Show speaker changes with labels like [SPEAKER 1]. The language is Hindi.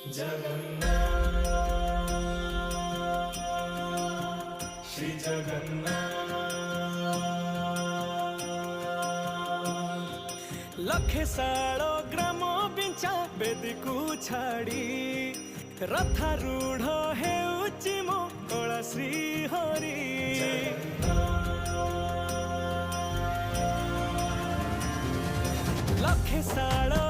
[SPEAKER 1] जगन्नाथ श्री जगन्नाथ। लखे सालो ग्रामो बिंचा बेदी को छाड़ी रथारूढ़ हेउची मो कला श्री हरि। लखे सालो